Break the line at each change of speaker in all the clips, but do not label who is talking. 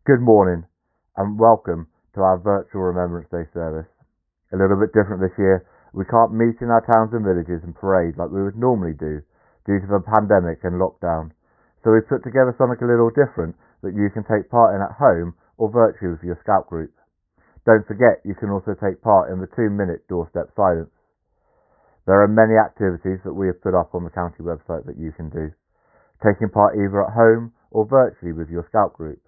Good morning and welcome to our virtual Remembrance Day service. A little bit different this year. We can't meet in our towns and villages and parade like we would normally do due to the pandemic and lockdown. So we've put together something a little different that you can take part in at home or virtually with your scout group. Don't forget you can also take part in the 2-minute doorstep silence. There are many activities that we have put up on the county website that you can do, taking part either at home or virtually with your scout group.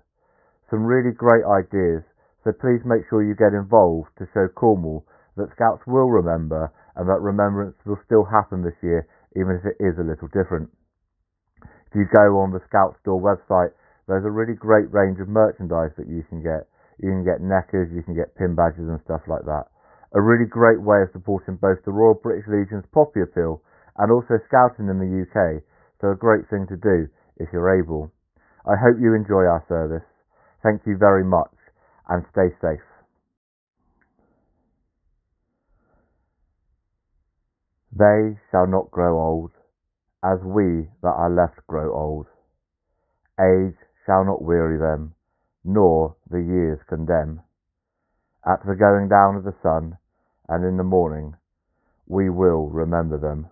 Some really great ideas, so please make sure you get involved to show Cornwall that Scouts will remember and that remembrance will still happen this year, even if it is a little different. If you go on the Scout Store website, there's a really great range of merchandise that you can get. You can get neckers, you can get pin badges and stuff like that. A really great way of supporting both the Royal British Legion's Poppy Appeal and also Scouting in the UK, so a great thing to do if you're able. I hope you enjoy our service. Thank you very much and stay safe. They shall not grow old, as we that are left grow old. Age shall not weary them, nor the years condemn. At the going down of the sun, and in the morning, we will remember them.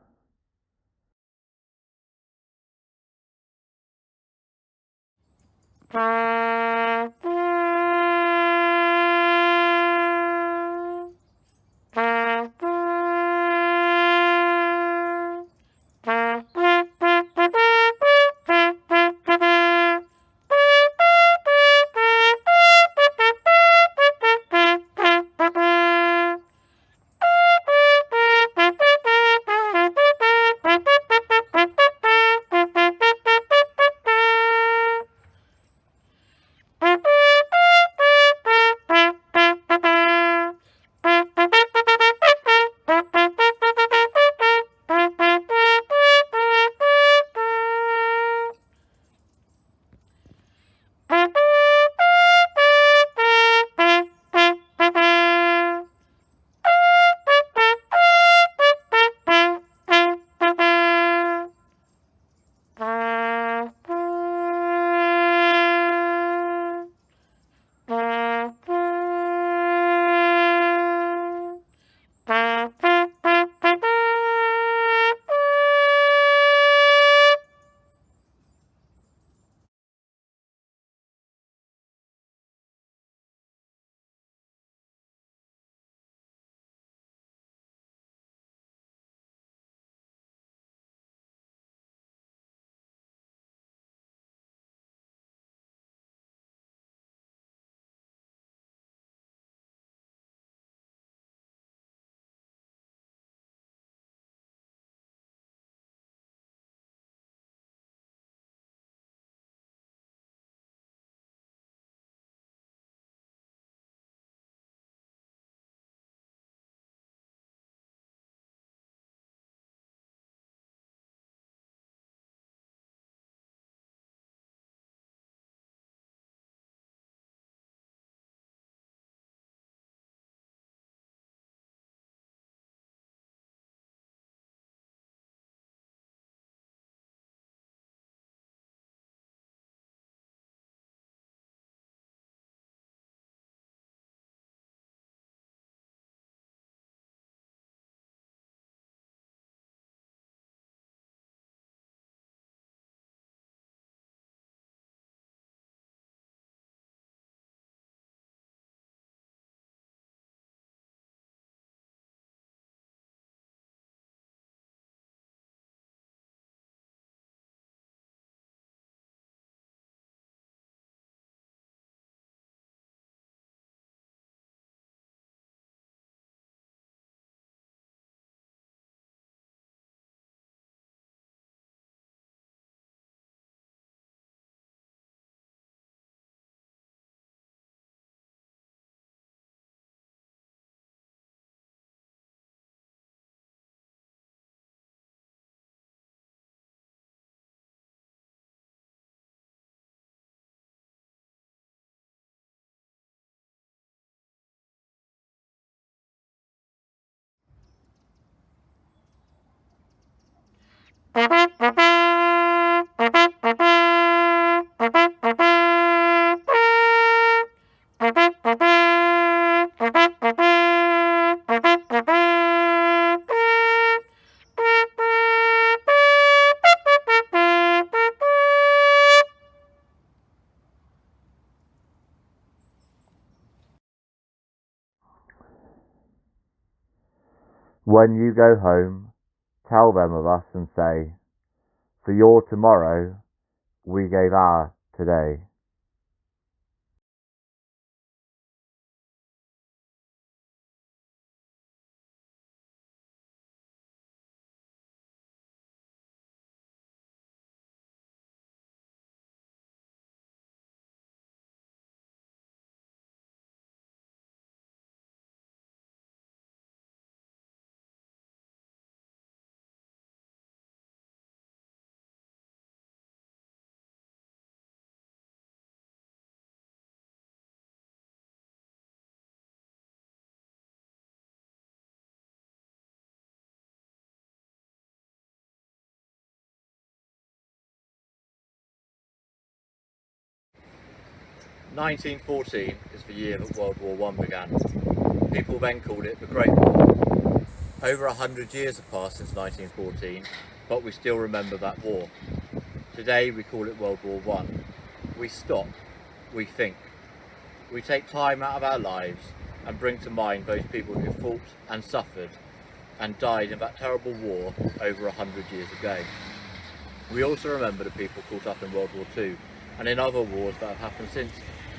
When you go home, tell them of us and say, for your tomorrow, we gave our today.
"1914 is the year that World War I began. People then called it the Great War. Over 100 years have passed since 1914, but we still remember that war. Today we call it World War I. We stop, we think. We take time out of our lives and bring to mind those people who fought and suffered and died in that terrible war over 100 years ago. We also remember the people caught up in World War II and in other wars that have happened since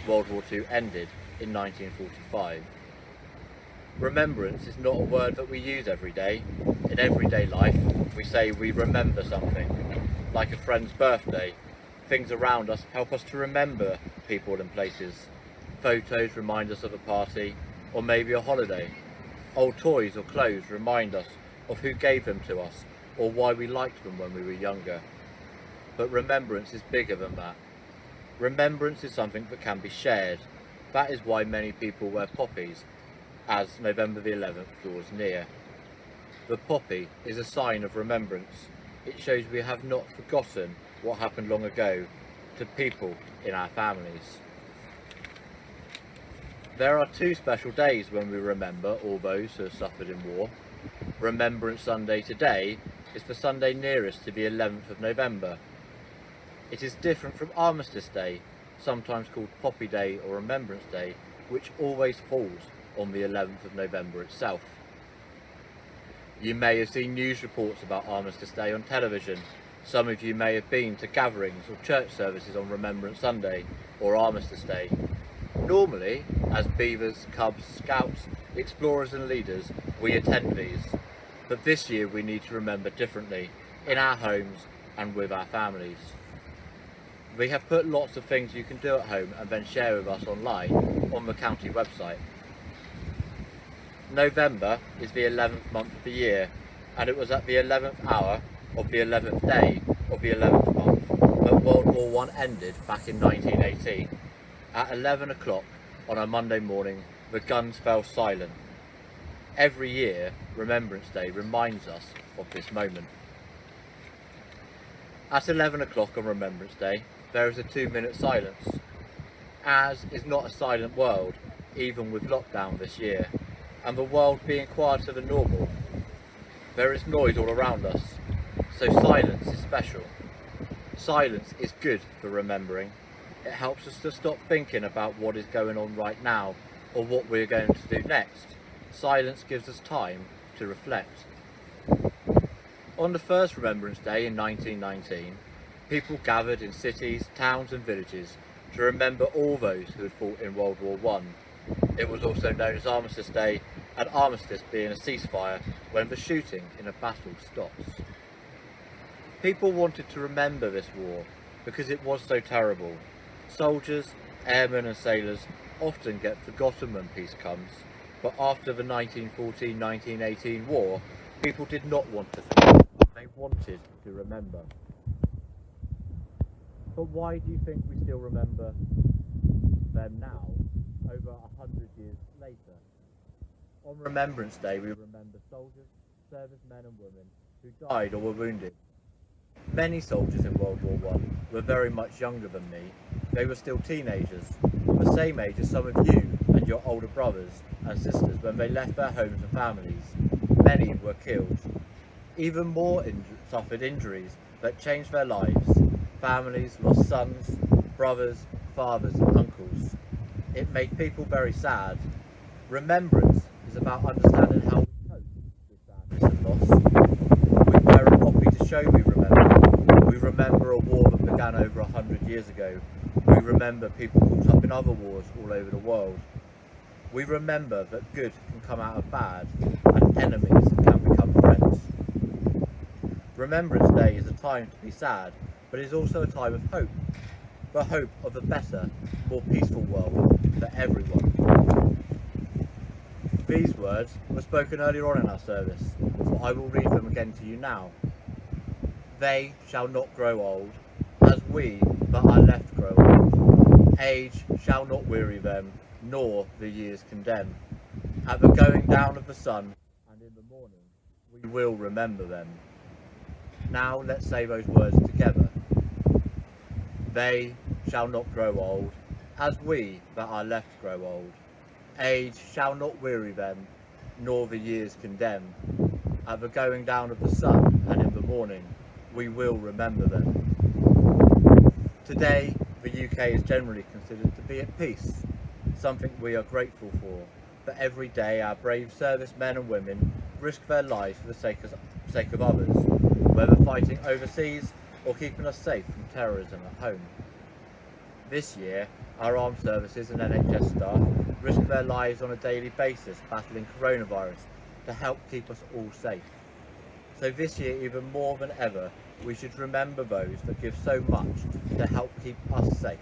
World War II ended in 1945. Remembrance is not a word that we use every day. In everyday life, we say we remember something, like a friend's birthday. Things around us help us to remember people and places. Photos remind us of a party, or maybe a holiday. Old toys or clothes remind us of who gave them to us, or why we liked them when we were younger. But remembrance is bigger than that. Remembrance is something that can be shared. That is why many people wear poppies as November the 11th draws near. The poppy is a sign of remembrance. It shows we have not forgotten what happened long ago to people in our families. There are two special days when we remember all those who have suffered in war. Remembrance Sunday today is the Sunday nearest to the 11th of November. It is different from Armistice Day, sometimes called Poppy Day or Remembrance Day, which always falls on the 11th of November itself. You may have seen news reports about Armistice Day on television. Some of you may have been to gatherings or church services on Remembrance Sunday or Armistice Day. Normally, as Beavers, Cubs, Scouts, Explorers and Leaders, we attend these. But this year we need to remember differently, in our homes and with our families. We have put lots of things you can do at home and then share with us online on the county website. November is the 11th month of the year, and it was at the 11th hour of the 11th day of the 11th month that World War I ended back in 1918. At 11 o'clock on a Monday morning, the guns fell silent. Every year, Remembrance Day reminds us of this moment. At 11 o'clock on Remembrance Day, there is a 2-minute silence. Ours is not a silent world, even with lockdown this year, and the world being quieter than normal. There is noise all around us, so silence is special. Silence is good for remembering. It helps us to stop thinking about what is going on right now or what we're going to do next. Silence gives us time to reflect. On the first Remembrance Day in 1919, people gathered in cities, towns and villages to remember all those who had fought in World War I. It was also known as Armistice Day, and armistice being a ceasefire when the shooting in a battle stops. People wanted to remember this war because it was so terrible. Soldiers, airmen and sailors often get forgotten when peace comes, but after the 1914-1918 war, people did not want to forget, they wanted to remember. But why do you think we still remember them now, over 100 years later? On Remembrance Day we remember soldiers, servicemen and women who died or were wounded. Many soldiers in World War I were very much younger than me. They were still teenagers, the same age as some of you and your older brothers and sisters when they left their homes and families. Many were killed. Even more suffered injuries that changed their lives. Families lost sons, brothers, fathers and uncles. It made people very sad. Remembrance is about understanding how we cope with sadness. show we remember. We remember a war that began over 100 years ago. We remember people caught up in other wars all over the world. We remember that good can come out of bad and enemies can become friends. Remembrance Day is a time to be sad, but it is also a time of hope. The hope of a better, more peaceful world for everyone. These words were spoken earlier on in our service, but I will read them again to you now. They shall not grow old, as we that are left grow old. Age shall not weary them, nor the years condemn. At the going down of the sun, and in the morning, we will remember them. Now let's say those words together. They shall not grow old, as we that are left grow old. Age shall not weary them, nor the years condemn. At the going down of the sun, and in the morning, we will remember them. Today, the UK is generally considered to be at peace, something we are grateful for. But every day our brave servicemen and women risk their lives for the sake of others, whether fighting overseas or keeping us safe from terrorism at home. This year, our armed services and NHS staff risk their lives on a daily basis battling coronavirus to help keep us all safe. So this year, even more than ever, we should remember those that give so much to help keep us safe.